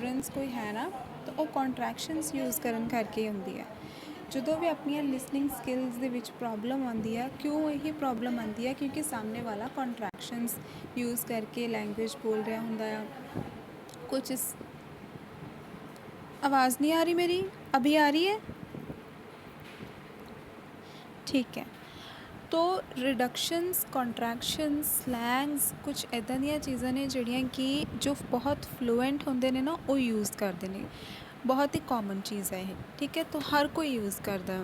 Hindrance ਕੋਈ ਹੈ ਨਾ ਤਾਂ ਉਹ ਕੰਟਰੈਕਸ਼ਨਸ ਯੂਜ਼ ਕਰਨ ਕਰਕੇ ਹੁੰਦੀ ਹੈ। ਜਦੋਂ ਵੀ ਆਪਣੀਆਂ ਲਿਸਨਿੰਗ ਸਕਿੱਲਸ ਦੇ ਵਿੱਚ ਪ੍ਰੋਬਲਮ ਆਉਂਦੀ ਹੈ, ਕਿਉਂ ਇਹ ਪ੍ਰੋਬਲਮ ਆਉਂਦੀ ਹੈ? ਕਿਉਂਕਿ ਸਾਹਮਣੇ ਵਾਲਾ ਕੰਟਰੈਕਸ਼ਨਸ ਯੂਜ਼ ਕਰਕੇ ਲੈਂਗੁਏਜ ਬੋਲ ਰਿਹਾ ਹੁੰਦਾ ਆ। कुछ इस आवाज़ नहीं आ रही मेरी? अभी आ रही है? ठीक है। तो रिडक्शंस, कॉन्ट्रैक्शंस, स्लैंग्स कुछ इदां ਦੀਆਂ ਚੀਜ਼ਾਂ ਨੇ ਜਿਹੜੀਆਂ ਕਿ ਜੋ ਬਹੁਤ ਫਲੂਐਂਟ ਹੁੰਦੇ ਨੇ ਨਾ ਉਹ ਯੂਜ਼ ਕਰਦੇ ਨੇ। ਬਹੁਤ ਹੀ ਕਾਮਨ ਚੀਜ਼ ਹੈ ਇਹ, ਠੀਕ ਹੈ। ਤਾਂ ਹਰ ਕੋਈ ਯੂਜ਼ ਕਰਦਾ।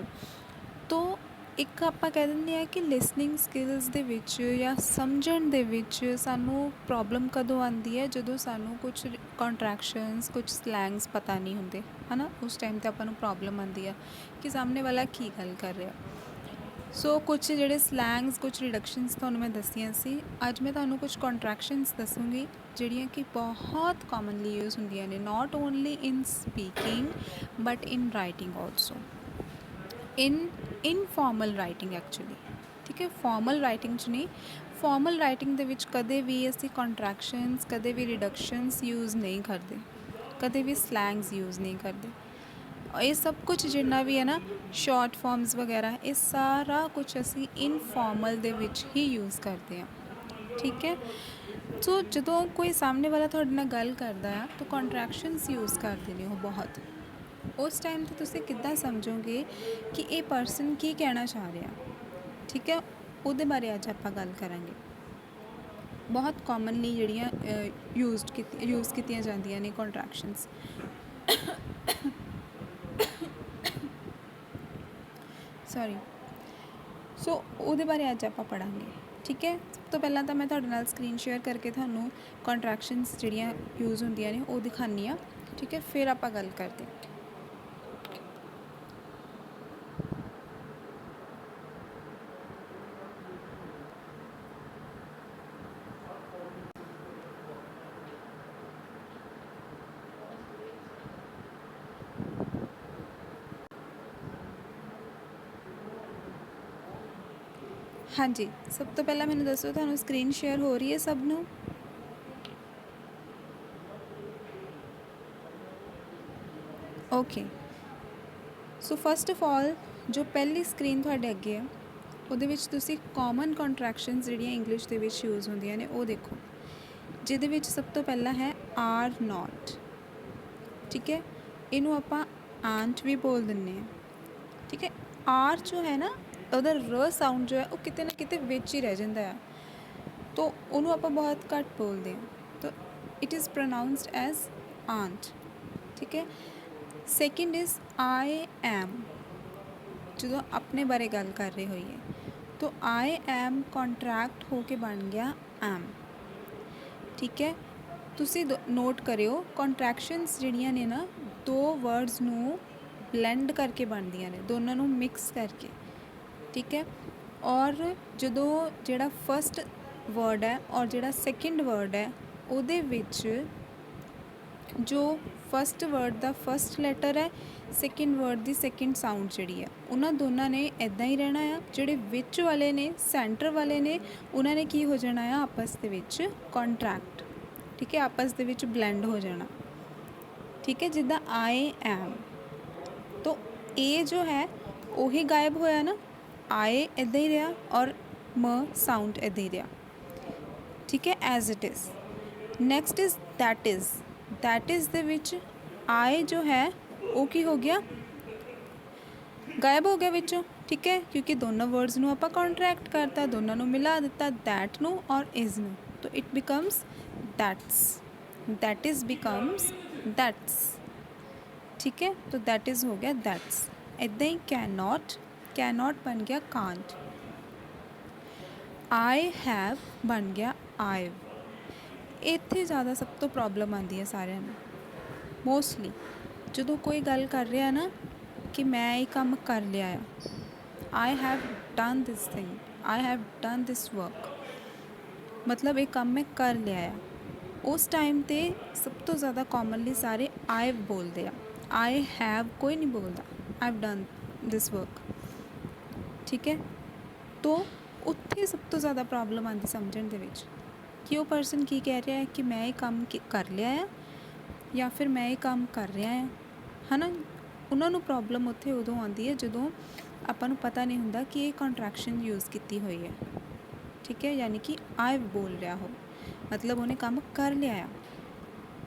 ਤੋ ਇੱਕ ਆਪਾਂ ਕਹਿ ਦਿੰਦੇ ਹਾਂ ਕਿ ਲਿਸਨਿੰਗ ਸਕਿੱਲਸ ਦੇ ਵਿੱਚ ਜਾਂ ਸਮਝਣ ਦੇ ਵਿੱਚ ਸਾਨੂੰ ਪ੍ਰੋਬਲਮ ਕਦੋਂ ਆਉਂਦੀ ਹੈ? ਜਦੋਂ ਸਾਨੂੰ ਕੁਛ ਕੰਟਰੈਕਸ਼ਨਸ, ਕੁਛ ਸਲੈਂਗਸ ਪਤਾ ਨਹੀਂ ਹੁੰਦੇ, ਹੈ ਨਾ। ਉਸ ਟਾਈਮ 'ਤੇ ਆਪਾਂ ਨੂੰ ਪ੍ਰੋਬਲਮ ਆਉਂਦੀ ਆ ਕਿ ਸਾਹਮਣੇ ਵਾਲਾ ਕੀ ਗੱਲ ਕਰ ਰਿਹਾ। ਸੋ ਕੁਛ ਜਿਹੜੇ ਸਲੈਂਗਸ, ਕੁਛ ਰਿਡਕਸ਼ਨਸ ਤੁਹਾਨੂੰ ਮੈਂ ਦੱਸੀਆਂ ਸੀ। ਅੱਜ ਮੈਂ ਤੁਹਾਨੂੰ ਕੁਛ ਕੰਟਰੈਕਸ਼ਨਸ ਦੱਸੂੰਗੀ ਜਿਹੜੀਆਂ ਕਿ ਬਹੁਤ ਕਾਮਨਲੀ ਯੂਜ਼ ਹੁੰਦੀਆਂ ਨੇ, not only in speaking but in writing also, informal writing actually, ਠੀਕ ਹੈ। ਫੋਰਮਲ ਰਾਈਟਿੰਗ 'ਚ ਨਹੀਂ, ਫੋਰਮਲ ਰਾਈਟਿੰਗ ਦੇ ਵਿੱਚ ਕਦੇ ਵੀ ਅਸੀਂ ਕੰਟਰੈਕਸ਼ਨਸ, ਕਦੇ ਵੀ ਰਿਡਕਸ਼ਨਸ ਯੂਜ਼ ਨਹੀਂ ਕਰਦੇ, ਕਦੇ ਵੀ ਸਲੈਂਗਸ ਯੂਜ਼ ਨਹੀਂ ਕਰਦੇ। ਇਹ ਸਭ ਕੁਛ ਜਿੰਨਾ ਵੀ ਹੈ ਨਾ, ਸ਼ਾਰਟ ਫਾਰਮਸ ਵਗੈਰਾ, ਇਹ ਸਾਰਾ ਕੁਛ ਅਸੀਂ ਇਨਫੋਰਮਲ ਦੇ ਵਿੱਚ ਹੀ ਯੂਜ਼ ਕਰਦੇ ਹਾਂ, ਠੀਕ ਹੈ। ਸੋ ਜਦੋਂ ਕੋਈ ਸਾਹਮਣੇ ਵਾਲਾ ਤੁਹਾਡੇ ਨਾਲ ਗੱਲ ਕਰਦਾ ਆ ਤਾਂ ਕੰਟਰੈਕਸ਼ਨਸ ਯੂਜ਼ ਕਰਦੇ ਨੇ ਉਹ ਬਹੁਤ। ਉਸ ਟਾਈਮ 'ਤੇ ਤੁਸੀਂ ਕਿੱਦਾਂ ਸਮਝੋਗੇ ਕਿ ਇਹ ਪਰਸਨ ਕੀ ਕਹਿਣਾ ਚਾਹ ਰਿਹਾ, ਠੀਕ ਹੈ। ਉਹਦੇ ਬਾਰੇ ਅੱਜ ਆਪਾਂ ਗੱਲ ਕਰਾਂਗੇ। ਬਹੁਤ ਕਾਮਨਲੀ ਜਿਹੜੀਆਂ ਯੂਜ਼ ਕੀਤੀਆਂ ਜਾਂਦੀਆਂ ਨੇ ਕੰਟਰੈਕਸ਼ਨਸ। ਸੌਰੀ। ਸੋ ਉਹਦੇ ਬਾਰੇ ਅੱਜ ਆਪਾਂ ਪੜ੍ਹਾਂਗੇ, ਠੀਕ ਹੈ। ਸਭ ਤੋਂ ਪਹਿਲਾਂ ਤਾਂ ਮੈਂ ਤੁਹਾਡੇ ਨਾਲ ਸਕਰੀਨ ਸ਼ੇਅਰ ਕਰਕੇ ਤੁਹਾਨੂੰ ਕੰਟਰੈਕਸ਼ਨਸ ਜਿਹੜੀਆਂ ਯੂਜ਼ ਹੁੰਦੀਆਂ ਨੇ ਉਹ ਦਿਖਾਉਂਦੀ ਹਾਂ, ਠੀਕ ਹੈ। ਫਿਰ ਆਪਾਂ ਗੱਲ ਕਰਦੇ ਹਾਂ। ਹਾਂਜੀ, ਸਭ ਤੋਂ ਪਹਿਲਾਂ ਮੈਨੂੰ ਦੱਸੋ ਤੁਹਾਨੂੰ ਸਕਰੀਨ ਸ਼ੇਅਰ ਹੋ ਰਹੀ ਹੈ ਸਭ ਨੂੰ? Okay. So first of all ਜੋ ਪਹਿਲੀ ਸਕਰੀਨ ਤੁਹਾਡੇ ਅੱਗੇ ਹੈ ਉਹਦੇ ਵਿੱਚ ਤੁਸੀਂ ਕਾਮਨ ਕੰਟਰੈਕਸ਼ਨਸ ਜਿਹੜੀਆਂ ਇੰਗਲਿਸ਼ ਦੇ ਵਿੱਚ ਯੂਜ਼ ਹੁੰਦੀਆਂ ਨੇ ਉਹ ਦੇਖੋ, ਜਿਹਦੇ ਵਿੱਚ ਸਭ ਤੋਂ ਪਹਿਲਾਂ ਹੈ ਆਰ ਨੋਟ, ਠੀਕ ਹੈ। ਇਹਨੂੰ ਆਪਾਂ ਆਂਟ ਵੀ ਬੋਲ ਦਿੰਦੇ ਹਾਂ, ਠੀਕ ਹੈ। ਆਰ ਜੋ ਹੈ ਨਾ, ਉਹਦਾ ਰ ਸਾਊਂਡ ਜੋ ਹੈ ਉਹ ਕਿਤੇ ਨਾ ਕਿਤੇ ਵਿੱਚ ਹੀ ਰਹਿ ਜਾਂਦਾ ਆ, ਤਾਂ ਉਹਨੂੰ ਆਪਾਂ ਬਹੁਤ ਘੱਟ ਬੋਲਦੇ ਹਾਂ। ਤਾਂ ਇਟ ਇਜ਼ ਪ੍ਰੋਨਾਊਂਸਡ ਐਜ਼ ਆਂਟ, ਠੀਕ ਹੈ। ਸੈਕਿੰਡ ਇਜ਼ ਆਈ ਐਮ, ਜਦੋਂ ਆਪਣੇ ਬਾਰੇ ਗੱਲ ਕਰ ਰਹੇ ਹੋਈਏ ਤਾਂ ਆਈ ਐਮ ਕੰਟਰੈਕਟ ਹੋ ਕੇ ਬਣ ਗਿਆ ਐਮ, ਠੀਕ ਹੈ। ਤੁਸੀਂ ਨੋਟ ਕਰਿਓ ਕੰਟਰੈਕਸ਼ਨਸ ਜਿਹੜੀਆਂ ਨੇ ਨਾ ਦੋ ਵਰਡਸ ਨੂੰ ਬਲੈਂਡ ਕਰਕੇ ਬਣਦੀਆਂ ਨੇ, ਦੋਨਾਂ ਨੂੰ ਮਿਕਸ ਕਰਕੇ, ਠੀਕ ਹੈ। ਔਰ ਜਦੋਂ ਜਿਹੜਾ ਫਸਟ ਵਰਡ ਹੈ ਔਰ ਜਿਹੜਾ ਸੈਕਿੰਡ ਵਰਡ ਹੈ ਉਹਦੇ ਵਿੱਚ ਜੋ ਫਸਟ ਵਰਡ ਦਾ ਫਸਟ ਲੈਟਰ ਹੈ, ਸੈਕਿੰਡ ਵਰਡ ਦੀ ਸੈਕਿੰਡ ਸਾਊਂਡ ਜਿਹੜੀ ਹੈ, ਉਹਨਾਂ ਦੋਨਾਂ ਨੇ ਇੱਦਾਂ ਹੀ ਰਹਿਣਾ ਆ। ਜਿਹੜੇ ਵਿੱਚ ਵਾਲੇ ਨੇ, ਸੈਂਟਰ ਵਾਲੇ ਨੇ, ਉਹਨਾਂ ਨੇ ਕੀ ਹੋ ਜਾਣਾ ਆ ਆਪਸ ਦੇ ਵਿੱਚ ਕੰਟਰੈਕਟ, ਠੀਕ ਹੈ, ਆਪਸ ਦੇ ਵਿੱਚ ਬਲੈਂਡ ਹੋ ਜਾਣਾ, ਠੀਕ ਹੈ। ਜਿੱਦਾਂ ਆਈ ਐਮ, ਤਾਂ ਇਹ ਜੋ ਹੈ ਉਹੀ ਗਾਇਬ ਹੋਇਆ ਨਾ, ਆਏ ਇੱਦਾਂ ਹੀ ਰਿਹਾ ਔਰ ਮ ਸਾਊਂਡ ਇੱਦਾਂ ਹੀ ਰਿਹਾ, ਠੀਕ ਹੈ, as it is. Next is that is. That is ਦੇ ਵਿੱਚ ਆਏ ਜੋ ਹੈ ਉਹ ਕੀ ਹੋ ਗਿਆ, ਗਾਇਬ ਹੋ ਗਿਆ ਵਿੱਚੋਂ, ਠੀਕ ਹੈ, ਕਿਉਂਕਿ ਦੋਨੋਂ ਵਰਡਸ ਨੂੰ ਆਪਾਂ ਕੰਟਰੈਕਟ ਕਰਤਾ, ਦੋਨਾਂ ਨੂੰ ਮਿਲਾ ਦਿੱਤਾ, ਦੈਟ ਨੂੰ ਔਰ ਇਜ਼ ਨੂੰ, ਤਾਂ it becomes that's. That is becomes that's, ਠੀਕ ਹੈ। ਤਾਂ ਦੈਟ ਇਜ਼ ਹੋ ਗਿਆ ਦੈਟਸ। ਇੱਦਾਂ ਹੀ ਕੈਨ ਨੋਟ ਬਣ ਗਿਆ ਕਾਂਟ। ਆਈ ਹੈਵ ਬਣ ਗਿਆ ਆਈਵ। ਇੱਥੇ ਜ਼ਿਆਦਾ ਸਭ ਤੋਂ ਪ੍ਰੋਬਲਮ ਆਉਂਦੀ ਹੈ ਸਾਰਿਆਂ ਨੂੰ ਮੋਸਟਲੀ, ਜਦੋਂ ਕੋਈ ਗੱਲ ਕਰ ਰਿਹਾ ਨਾ ਕਿ ਮੈਂ ਇਹ ਕੰਮ ਕਰ ਲਿਆ ਆ, I have done this thing, I have done this work, ਮਤਲਬ ਇਹ ਕੰਮ ਮੈਂ ਕਰ ਲਿਆ ਆ। ਉਸ ਟਾਈਮ 'ਤੇ ਸਭ ਤੋਂ ਜ਼ਿਆਦਾ ਕਾਮਨਲੀ ਸਾਰੇ ਆਈਵ ਬੋਲਦੇ ਆ, ਆਈ ਹੈਵ ਕੋਈ ਨਹੀਂ ਬੋਲਦਾ, I have done this work, ਠੀਕ ਹੈ। ਤੋ ਉੱਥੇ ਸਭ ਤੋਂ ਜ਼ਿਆਦਾ ਪ੍ਰੋਬਲਮ ਆਉਂਦੀ ਸਮਝਣ ਦੇ ਵਿੱਚ ਕਿ ਉਹ ਪਰਸਨ ਕੀ ਕਹਿ ਰਿਹਾ ਹੈ ਕਿ ਮੈਂ ਇਹ ਕੰਮ ਕਰ ਲਿਆ ਆ ਜਾਂ ਫਿਰ ਮੈਂ ਇਹ ਕੰਮ ਕਰ ਰਿਹਾ ਹਾਂ, ਹੈ ਨਾ। ਉਹਨਾਂ ਨੂੰ ਪ੍ਰੋਬਲਮ ਉੱਥੇ ਉਦੋਂ ਆਉਂਦੀ ਹੈ ਜਦੋਂ ਆਪਾਂ ਨੂੰ ਪਤਾ ਨਹੀਂ ਹੁੰਦਾ ਕਿ ਇਹ ਕੰਟਰੈਕਸ਼ਨ ਯੂਜ਼ ਕੀਤੀ ਹੋਈ ਹੈ, ਠੀਕ ਹੈ। ਯਾਨੀ ਕਿ ਆਈ ਬੋਲ ਰਿਹਾ ਹੋ, ਮਤਲਬ ਉਹਨੇ ਕੰਮ ਕਰ ਲਿਆ ਆ,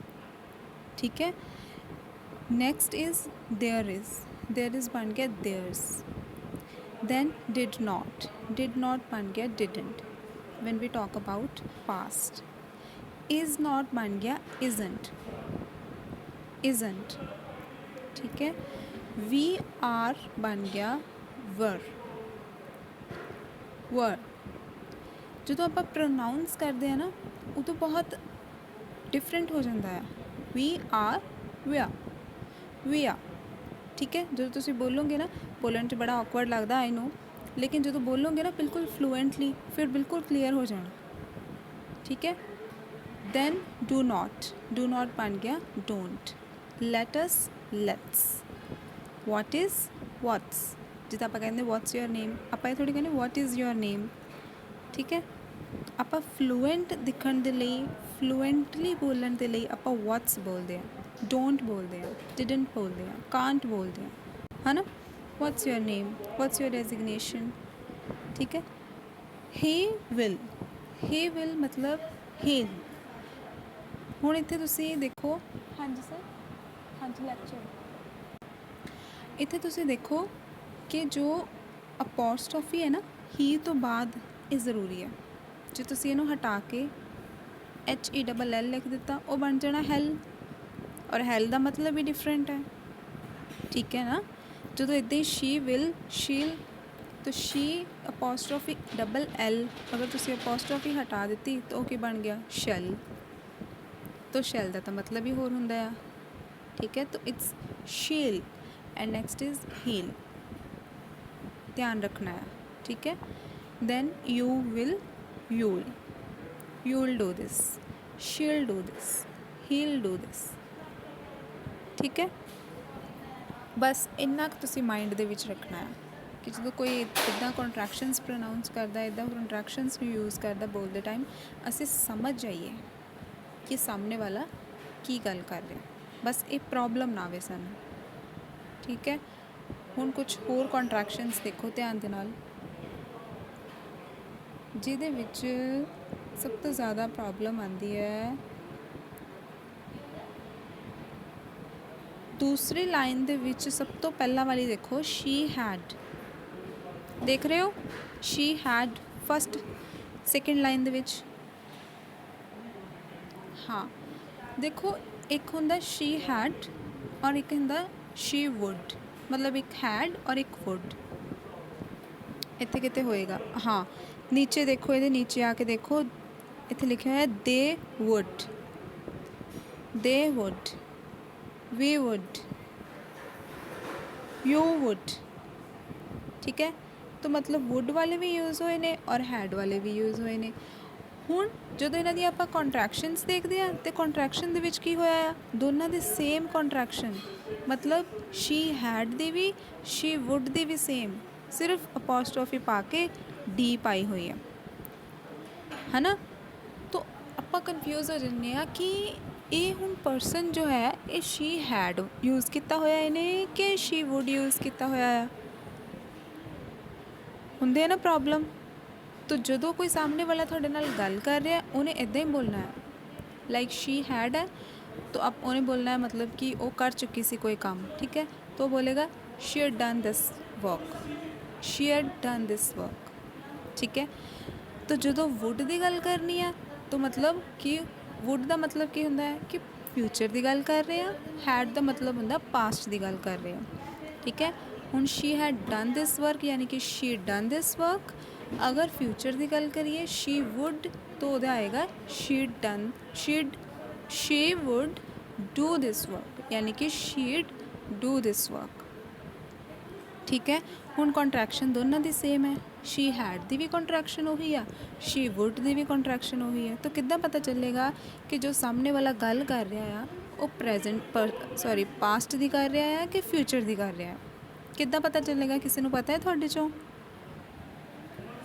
ਠੀਕ ਹੈ। ਨੈਕਸਟ ਇਜ਼ ਦੇਅਰ ਇਜ਼ ਬਣ ਗਿਆ ਦੇਅਰਸ। then did not बन गया didn't when we talk about past। is not बन गया isn't, ठीक है। we are बन गया were। ਜਦੋਂ ਆਪਾਂ ਪ੍ਰੋਨਾਊਂਸ ਕਰਦੇ ਹਾਂ ਨਾ ਉਦੋਂ ਬਹੁਤ ਡਿਫਰੈਂਟ ਹੋ ਜਾਂਦਾ ਹੈ। we are, ਠੀਕ ਹੈ। ਜਦੋਂ ਤੁਸੀਂ ਬੋਲੋਗੇ ਨਾ, ਬੋਲਣ 'ਚ ਬੜਾ ਔਕਵਰਡ ਲੱਗਦਾ ਆਈ ਨੋ, ਲੇਕਿਨ ਜਦੋਂ ਬੋਲੋਗੇ ਨਾ ਬਿਲਕੁਲ ਫਲੂਐਂਟਲੀ ਫਿਰ ਬਿਲਕੁਲ ਕਲੀਅਰ ਹੋ ਜਾਣਾ, ਠੀਕ ਹੈ। ਦੈਨ ਡੂ ਨਾਟ ਬਣ ਗਿਆ don't. Let us let's. What is what's. ਜਿੱਦਾਂ ਆਪਾਂ ਕਹਿੰਦੇ ਵਾਟਸ ਯੂਅਰ ਨੇਮ, ਆਪਾਂ ਇਹ ਥੋੜ੍ਹੀ ਕਹਿੰਦੇ ਵਾਟ ਇਜ਼ ਯੂਅਰ ਨੇਮ, ਠੀਕ ਹੈ। ਆਪਾਂ ਫਲੂਐਂਟ ਦਿਖਣ ਦੇ ਲਈ, ਫਲੂਐਂਟਲੀ ਬੋਲਣ ਦੇ ਲਈ ਆਪਾਂ ਵਾਟਸ ਬੋਲਦੇ ਹਾਂ, ਡੋਂਟ ਬੋਲਦੇ ਹਾਂ, ਡਿਡਨਟ ਬੋਲਦੇ ਹਾਂ, ਕਾਂਟ ਬੋਲਦੇ ਹਾਂ, ਹੈ ਨਾ। What's your name, what's your designation, ਠੀਕ ਹੈ। ਹੀ ਵਿਲ ਮਤਲਬ ਹੇਲ। ਹੁਣ ਇੱਥੇ ਤੁਸੀਂ ਦੇਖੋ, ਹਾਂਜੀ ਸਰ, ਹਾਂਜੀ ਲੈਕਚਰ। ਇੱਥੇ ਤੁਸੀਂ ਦੇਖੋ ਕਿ ਜੋ ਅਪੋਸਟ੍ਰੋਫੀ ਹੈ ਨਾ, ਹੀ ਤੋਂ ਬਾਅਦ ਇਹ ਜ਼ਰੂਰੀ ਹੈ। ਜੇ ਤੁਸੀਂ ਇਹਨੂੰ ਹਟਾ ਕੇ HELL ਲਿਖ ਦਿੱਤਾ, ਉਹ ਬਣ ਜਾਣਾ ਹੈਲ, ਔਰ ਹੈਲ ਦਾ ਮਤਲਬ ਵੀ ਡਿਫਰੈਂਟ ਹੈ, ਠੀਕ ਹੈ ਨਾ। ਜਦੋਂ ਇੱਦਾਂ ਹੀ ਸ਼ੀ ਵਿਲ, ਸ਼ੀਲ, ਤਾਂ ਸ਼ੀ ਅਪੋਸਟ੍ਰੋਫੀ LL, ਅਗਰ ਤੁਸੀਂ ਅਪੋਸਟ੍ਰੋਫੀ ਹਟਾ ਦਿੱਤੀ ਤਾਂ ਉਹ ਕੀ ਬਣ ਗਿਆ ਸ਼ੈਲ। ਤਾਂ ਸ਼ੈਲ ਦਾ ਤਾਂ ਮਤਲਬ ਹੀ ਹੋਰ ਹੁੰਦਾ ਆ, ਠੀਕ ਹੈ। ਤਾਂ it's she'll and next is he'll, ਧਿਆਨ ਰੱਖਣਾ ਹੈ, ਠੀਕ ਹੈ। Then you'll do this, she'll do this, he'll do this, ਠੀਕ ਹੈ। ਬਸ ਇੰਨਾ ਕੁ ਤੁਸੀਂ ਮਾਈਂਡ ਦੇ ਵਿੱਚ ਰੱਖਣਾ ਹੈ ਕਿ ਜਦੋਂ ਕੋਈ ਇੱਦਾਂ ਕੰਟਰੈਕਸ਼ਨਸ ਪ੍ਰੋਨਾਊਂਸ ਕਰਦਾ, ਇੱਦਾਂ ਕੰਟਰੈਕਸ਼ਨਸ ਨੂੰ ਯੂਜ਼ ਕਰਦਾ ਬੋਲਦੇ ਟਾਈਮ, ਅਸੀਂ ਸਮਝ ਜਾਈਏ ਕਿ ਸਾਹਮਣੇ ਵਾਲਾ ਕੀ ਗੱਲ ਕਰ ਰਿਹਾ। ਬਸ ਇਹ ਪ੍ਰੋਬਲਮ ਨਾ ਆਵੇ ਸਾਨੂੰ, ਠੀਕ ਹੈ। ਹੁਣ ਕੁਛ ਹੋਰ ਕੰਟਰੈਕਸ਼ਨਸ ਦੇਖੋ ਧਿਆਨ ਦੇ ਨਾਲ, ਜਿਹਦੇ ਵਿੱਚ ਸਭ ਤੋਂ ਜ਼ਿਆਦਾ ਪ੍ਰੋਬਲਮ ਆਉਂਦੀ ਹੈ ਦੂਸਰੀ ਲਾਈਨ ਦੇ ਵਿੱਚ। ਸਭ ਤੋਂ ਪਹਿਲਾਂ ਵਾਲੀ ਦੇਖੋ, ਸ਼ੀ ਹੈਡ, ਦੇਖ ਰਹੇ ਹੋ, Shri head first second line ਦੇ ਵਿੱਚ। ਹਾਂ ਦੇਖੋ, ਇੱਕ ਹੁੰਦਾ ਸ਼ੀ ਹੈਡ ਔਰ ਇੱਕ ਹੁੰਦਾ ਸ਼ੀ ਵੁੱਡ, ਮਤਲਬ ਇੱਕ ਹੈਡ ਔਰ ਇੱਕ ਵੁੱਡ। ਇੱਥੇ ਕਿਤੇ ਹੋਏਗਾ, ਹਾਂ ਨੀਚੇ ਦੇਖੋ, ਇਹਦੇ ਨੀਚੇ ਆ ਕੇ ਦੇਖੋ, ਇੱਥੇ ਲਿਖਿਆ ਹੋਇਆ they would, we would, you would, ਠੀਕ ਹੈ। ਤਾਂ ਮਤਲਬ ਵੁੱਡ ਵਾਲੇ ਵੀ ਯੂਜ਼ ਹੋਏ ਨੇ ਔਰ ਹੈਡ ਵਾਲੇ ਵੀ ਯੂਜ਼ ਹੋਏ ਨੇ। ਹੁਣ ਜਦੋਂ ਇਹਨਾਂ ਦੀ ਆਪਾਂ ਕੰਟਰੈਕਸ਼ਨਸ ਦੇਖਦੇ ਹਾਂ ਤਾਂ ਕੰਟਰੈਕਸ਼ਨ ਦੇ ਵਿੱਚ ਕੀ ਹੋਇਆ ਆ, ਦੋਨਾਂ ਦੇ ਸੇਮ ਕੰਟਰੈਕਸ਼ਨ, ਮਤਲਬ ਸ਼ੀ ਹੈਡ ਦੀ ਵੀ ਸ਼ੀ ਵੁੱਡ ਦੀ ਵੀ ਸੇਮ, ਸਿਰਫ ਅਪੋਸਟ੍ਰੋਫੀ ਪਾ ਕੇ ਡੀ ਪਾਈ ਹੋਈ ਹੈ, ਹੈ ਨਾ। ਤਾਂ ਆਪਾਂ ਕਨਫਿਊਜ਼ ਹੋ ਜਾਂਦੇ ਹਾਂ ਕਿ ਇਹ ਹੁਣ ਪਰਸਨ ਜੋ ਹੈ ਇਹ ਸ਼ੀ ਹੈਡ ਯੂਜ਼ ਕੀਤਾ ਹੋਇਆ ਇਹਨੇ ਕਿ ਸ਼ੀ ਵੁੱਡ ਯੂਜ਼ ਕੀਤਾ ਹੋਇਆ ਆ, ਹੁੰਦੇ ਆ ਨਾ ਪ੍ਰੋਬਲਮ। ਤਾਂ ਜਦੋਂ ਕੋਈ ਸਾਹਮਣੇ ਵਾਲਾ ਤੁਹਾਡੇ ਨਾਲ ਗੱਲ ਕਰ ਰਿਹਾ, ਉਹਨੇ ਇੱਦਾਂ ਹੀ ਬੋਲਣਾ ਹੈ, ਲਾਈਕ ਸ਼ੀ ਹੈਡ ਹੈ ਤਾਂ ਆਪ ਉਹਨੇ ਬੋਲਣਾ ਹੈ ਮਤਲਬ ਕਿ ਉਹ ਕਰ ਚੁੱਕੀ ਸੀ ਕੋਈ ਕੰਮ, ਠੀਕ ਹੈ। ਤਾਂ ਉਹ ਬੋਲੇਗਾ she had done this work, ਠੀਕ ਹੈ। ਤਾਂ ਜਦੋਂ ਵੁੱਡ ਦੀ ਗੱਲ ਕਰਨੀ ਹੈ ਤਾਂ ਮਤਲਬ ਕਿ ਵੁੱਡ ਦਾ ਮਤਲਬ ਕੀ ਹੁੰਦਾ ਹੈ ਕਿ ਫਿਊਚਰ ਦੀ ਗੱਲ ਕਰ ਰਹੇ ਹਾਂ, ਹੈਡ ਦਾ ਮਤਲਬ ਹੁੰਦਾ ਪਾਸਟ ਦੀ ਗੱਲ ਕਰ ਰਹੇ ਹਾਂ, ਠੀਕ ਹੈ। ਹੁਣ she had done this work ਯਾਨੀ ਕਿ ਸ਼ੀ ਡਨ ਦਿਸ ਵਰਕ। ਅਗਰ ਫਿਊਚਰ ਦੀ ਗੱਲ ਕਰੀਏ ਸ਼ੀ ਵੁੱਡ, ਤਾਂ ਉਹਦਾ ਆਏਗਾ she would do this work, ਯਾਨੀ ਕਿ ਸ਼ੀਡ ਡੂ ਦਿਸ ਵਰਕ, ਠੀਕ ਹੈ। ਹੁਣ ਕੰਟਰੈਕਸ਼ਨ ਦੋਨਾਂ ਦੀ ਸੇਮ ਹੈ, ਸ਼ੀ ਹੈਡ ਦੀ ਵੀ ਕੰਟਰੈਕਸ਼ਨ ਉਹੀ ਆ, ਸ਼ੀ ਵੁੱਡ ਦੀ ਵੀ ਕੰਟਰੈਕਸ਼ਨ ਉਹੀ ਹੈ। ਤਾਂ ਕਿੱਦਾਂ ਪਤਾ ਚੱਲੇਗਾ ਕਿ ਜੋ ਸਾਹਮਣੇ ਵਾਲਾ ਗੱਲ ਕਰ ਰਿਹਾ ਆ ਉਹ ਪਾਸਟ ਦੀ ਕਰ ਰਿਹਾ ਆ ਕਿ ਫਿਊਚਰ ਦੀ ਕਰ ਰਿਹਾ? ਕਿੱਦਾਂ ਪਤਾ ਚੱਲੇਗਾ? ਕਿਸੇ ਨੂੰ ਪਤਾ ਹੈ ਤੁਹਾਡੇ 'ਚੋਂ?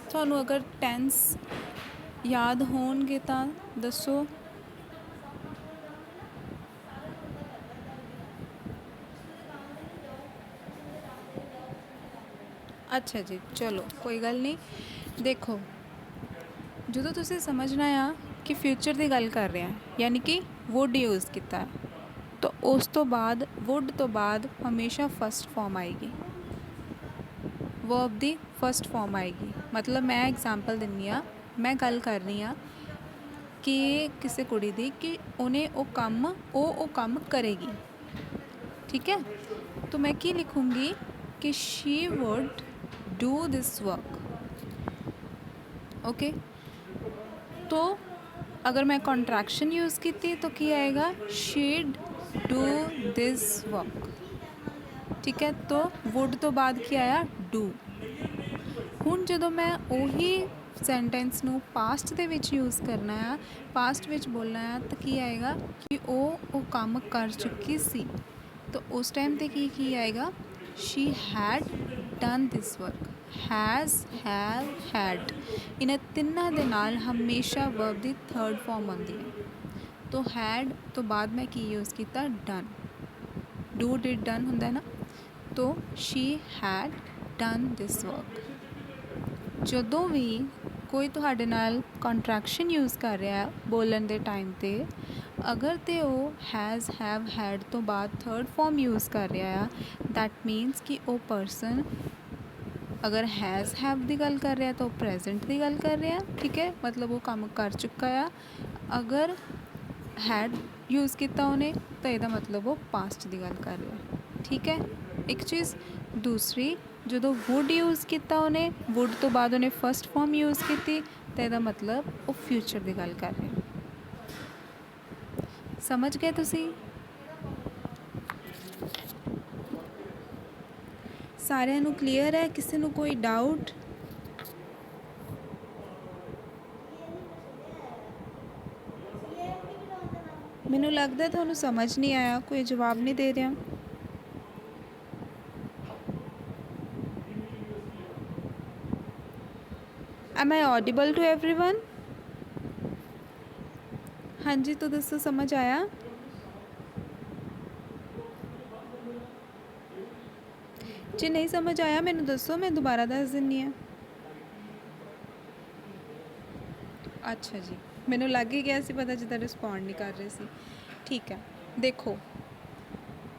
ਤੁਹਾਨੂੰ ਅਗਰ ਟੈਂਸ ਯਾਦ ਹੋਣਗੇ ਤਾਂ ਦੱਸੋ। अच्छा जी, चलो कोई गल नहीं। देखो, ਜਦੋਂ ਤੁਸੀਂ ਸਮਝਣਾ ਆ ਕਿ ਫਿਊਚਰ ਦੀ ਗੱਲ ਕਰ ਰਹੇ ਹਾਂ, ਯਾਨੀ ਕਿ ਵੁੱਡ ਯੂਜ਼ ਕੀਤਾ ਹੈ, ਤਾਂ ਉਸ ਤੋਂ ਬਾਅਦ ਵੁੱਡ ਤੋਂ ਬਾਅਦ ਹਮੇਸ਼ਾ ਫਸਟ ਫਾਰਮ ਆਏਗੀ, ਵਰਬ ਦੀ ਫਸਟ ਫਾਰਮ ਆਏਗੀ। ਮਤਲਬ ਮੈਂ ਐਗਜ਼ਾਮਪਲ ਦਿੰਦੀ ਹਾਂ, ਮੈਂ ਗੱਲ ਕਰ ਰਹੀ ਹਾਂ ਕਿ ਕਿਸੇ ਕੁੜੀ ਦੀ ਕਿ ਉਹਨੇ ਉਹ ਕੰਮ ਕਰੇਗੀ, ਠੀਕ ਹੈ। तो मैं ਕੀ ਲਿਖੂੰਗੀ कि she would do this work, okay. तो अगर मैं कॉन्ट्रैक्शन यूज़ की तो की आएगा शीड डू दिस वर्क, ठीक है। तो वुड तो बाद की आया डू। ਹੁਣ ਜਦੋਂ ਮੈਂ ਉਹੀ ਸੈਂਟੈਂਸ ਨੂੰ ਪਾਸਟ ਦੇ ਵਿੱਚ ਯੂਜ਼ ਕਰਨਾ ਆ, ਪਾਸਟ ਵਿੱਚ ਬੋਲਣਾ ਆ, ਤਾਂ ਕੀ ਆਏਗਾ ਕਿ ਉਹ ਕੰਮ ਕਰ ਚੁੱਕੀ ਸੀ। ਤਾਂ ਉਸ ਟਾਈਮ 'ਤੇ ਕੀ ਆਏਗਾ, Shri had done this work. Has, have, head, ਇਹਨਾਂ ਤਿੰਨਾਂ ਦੇ ਨਾਲ ਹਮੇਸ਼ਾ ਵਰਬ ਦੀ ਥਰਡ ਫਾਰਮ ਆਉਂਦੀ ਹੈ। ਤਾਂ ਹੈਡ ਤੋਂ ਬਾਅਦ ਮੈਂ ਕੀ ਯੂਜ਼ ਕੀਤਾ, ਡਨ। ਡੂ ਡਿਡ ਡਨ ਹੁੰਦਾ ਨਾ, ਤਾਂ Shri had done this work. ਜਦੋਂ ਵੀ ਕੋਈ ਤੁਹਾਡੇ ਨਾਲ ਕੰਟਰੈਕਸ਼ਨ ਯੂਜ਼ ਕਰ ਰਿਹਾ ਬੋਲਣ ਦੇ ਟਾਈਮ 'ਤੇ, ਅਗਰ ਤਾਂ ਉਹ ਹੈਜ਼, ਹੈਵ, ਹੈਡ ਤੋਂ ਬਾਅਦ ਥਰਡ ਫਾਰਮ ਯੂਜ਼ ਕਰ ਰਿਹਾ ਆ, ਦੈਟ ਮੀਨਸ ਕਿ ਉਹ ਪਰਸਨ ਅਗਰ ਹੈਜ਼, ਹੈਵ ਦੀ ਗੱਲ ਕਰ ਰਿਹਾ ਤਾਂ ਉਹ ਪ੍ਰੈਜੈਂਟ ਦੀ ਗੱਲ ਕਰ ਰਿਹਾ, ਠੀਕ ਹੈ। ਮਤਲਬ ਉਹ ਕੰਮ ਕਰ ਚੁੱਕਾ ਆ। ਅਗਰ ਹੈਡ ਯੂਜ਼ ਕੀਤਾ ਉਹਨੇ ਤਾਂ ਇਹਦਾ ਮਤਲਬ ਉਹ ਪਾਸਟ ਦੀ ਗੱਲ ਕਰ ਰਿਹਾ, ਠੀਕ ਹੈ। ਇੱਕ ਚੀਜ਼। ਦੂਸਰੀ, ਜਦੋਂ ਵੁੱਡ ਯੂਜ਼ ਕੀਤਾ ਉਹਨੇ, ਵੁੱਡ ਤੋਂ ਬਾਅਦ ਉਹਨੇ ਫਸਟ ਫਾਰਮ ਯੂਜ਼ ਕੀਤੀ ਤਾਂ ਇਹਦਾ ਮਤਲਬ ਉਹ ਫਿਊਚਰ ਦੀ ਗੱਲ ਕਰ ਰਿਹਾ। ਸਮਝ ਗਏ ਤੁਸੀਂ? ਸਾਰਿਆਂ ਨੂੰ ਕਲੀਅਰ ਹੈ? ਕਿਸੇ ਨੂੰ ਕੋਈ ਡਾਊਟ? ਮੈਨੂੰ ਲੱਗਦਾ ਤੁਹਾਨੂੰ ਸਮਝ ਨਹੀਂ ਆਇਆ, ਕੋਈ ਜਵਾਬ ਨਹੀਂ ਦੇ ਰਿਹਾ। Am I audible to everyone? हाँ जी, तो दोस्तों समझ आया? जे नहीं समझ आया मैनू दसो, मैं दोबारा दस दिनी है। अच्छा जी, मैनू लग ही गया सी पता, जिदा रिस्पॉन्ड नहीं कर रहे सी। ठीक है, देखो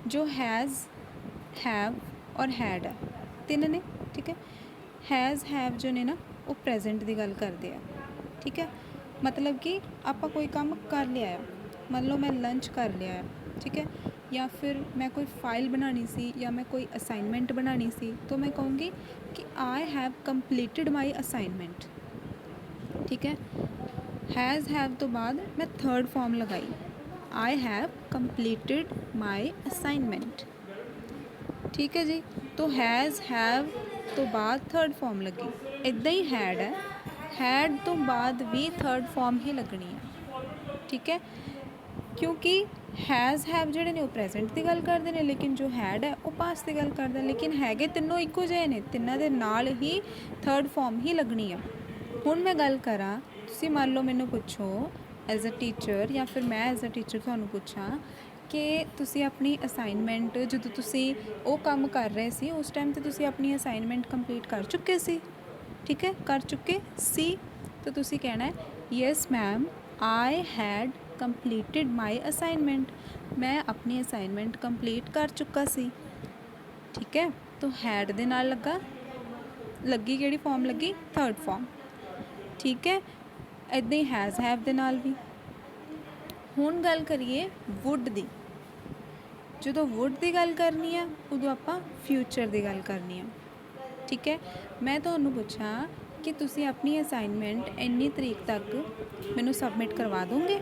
जो हैज़, हैव और हैड है, तीन ने, ठीक है। हैज़, हैव जो ने ना वो प्रेजेंट की गल करते हैं, ठीक है। मतलब कि आप कोई काम कर लिया है, मान लो मैं लंच कर लिया है, ठीक है, या फिर मैं कोई फाइल बनानी सी या मैं कोई असाइनमेंट बनानी सी, तो मैं कहूँगी कि I have completed my assignment, ठीक है। हैज़, हैव तो बाद मैं थर्ड फॉर्म लगाई, I have completed my assignment, ठीक है जी। तो हैज़, हैव तो बाद थर्ड फॉर्म लगी। इदा ही हैड है, हैड तो बाद भी थर्ड फॉर्म ही लगनी है, ठीक है। क्योंकि हैज़, हैव जोड़े ने वो प्रेजेंट की गल करते हैं, लेकिन जो हैड है वो पास्ट की गल करता है। लेकिन हैगे तीनों इक्को जिहे ने, तिन्हां दे नाल ही थर्ड फॉर्म ही लगनी है। हुण मैं गल करा, तुसीं मान लो मैनू पुछो एज अ टीचर, या फिर मैं एज अ टीचर तुहानूं पुछां कि तुसीं अपनी असाइनमेंट जदों तुसीं वो काम कर रहे सी, उस टाइम ते तुसीं अपनी असाइनमेंट कंप्लीट कर चुके सी, ठीक है, कर चुके सी। तो तुसीं कहना है yes ma'am, I had completed my assignment, मैं अपनी असाइनमेंट कंप्लीट कर चुका सी, ठीक है। तो हैड दे नाल लगी किहड़ी फॉर्म लगी, थर्ड फॉर्म, ठीक है। इदां ही हैज़, हैव दे नाल भी। हुण गल करिए वुड दी। जदों वुड की गल करनी है उदों आपां फ्यूचर की गल करनी है, ठीक है। मैं तुहानूं पुछां कि तुसीं अपनी असाइनमेंट इन्नी तरीक तक मैनूं सबमिट करवा दोगे,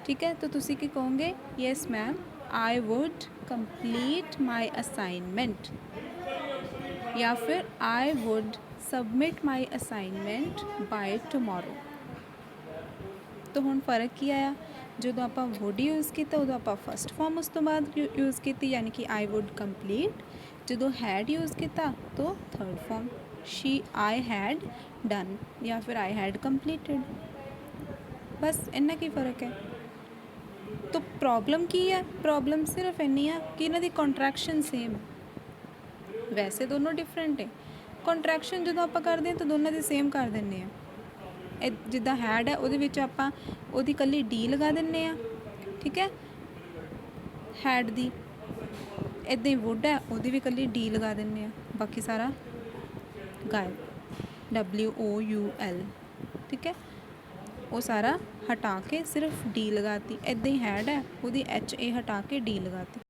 ठीक है। तो तुसीं की कहोगे, yes ma'am, I would complete my assignment, या फिर I would submit my assignment by tomorrow. तो हुण फर्क की आया, जदों आपां वुड यूज़ किया उदों आपां फस्ट फॉर्म उस तो बाद यूज़ की, यानी कि आई वुड कंप्लीट। जदों हैड यूज़ किया तो third form, she, I had done, या फिर आई हैड कंप्लीटेड। बस इन्ना की फ़र्क है। तो प्रॉब्लम की है, प्रॉब्लम सिर्फ इन्नी है कि इन्हां दी कॉन्ट्रैक्शन सेम है, वैसे दोनों डिफरेंट है, ਕੰਟਰੈਕਸ਼ਨ ਜਦੋਂ ਆਪਾਂ ਕਰਦੇ ਹਾਂ ਤਾਂ ਦੋਨਾਂ ਦੀ ਸੇਮ ਕਰ ਦਿੰਦੇ ਹਾਂ। ਇਹ ਜਿੱਦਾਂ ਹੈਡ ਹੈ ਉਹਦੇ ਵਿੱਚ ਆਪਾਂ ਉਹਦੀ ਇਕੱਲੀ ਡੀ ਲਗਾ ਦਿੰਦੇ ਹਾਂ, ਠੀਕ ਹੈ, ਹੈਡ ਦੀ। ਇੱਦਾਂ ਹੀ ਵੁੱਡ ਹੈ, ਉਹਦੀ ਵੀ ਇਕੱਲੀ ਡੀ ਲਗਾ ਦਿੰਦੇ ਹਾਂ, ਬਾਕੀ ਸਾਰਾ ਗਾਇਬ, WOUL, ਠੀਕ ਹੈ। ਉਹ ਸਾਰਾ ਹਟਾ ਕੇ ਸਿਰਫ ਡੀ ਲਗਾਤੀ। ਇੱਦਾਂ ਹੀ ਹੈਡ ਹੈ, ਉਹਦੀ HA ਹਟਾ ਕੇ ਡੀ ਲਗਾਤੀ।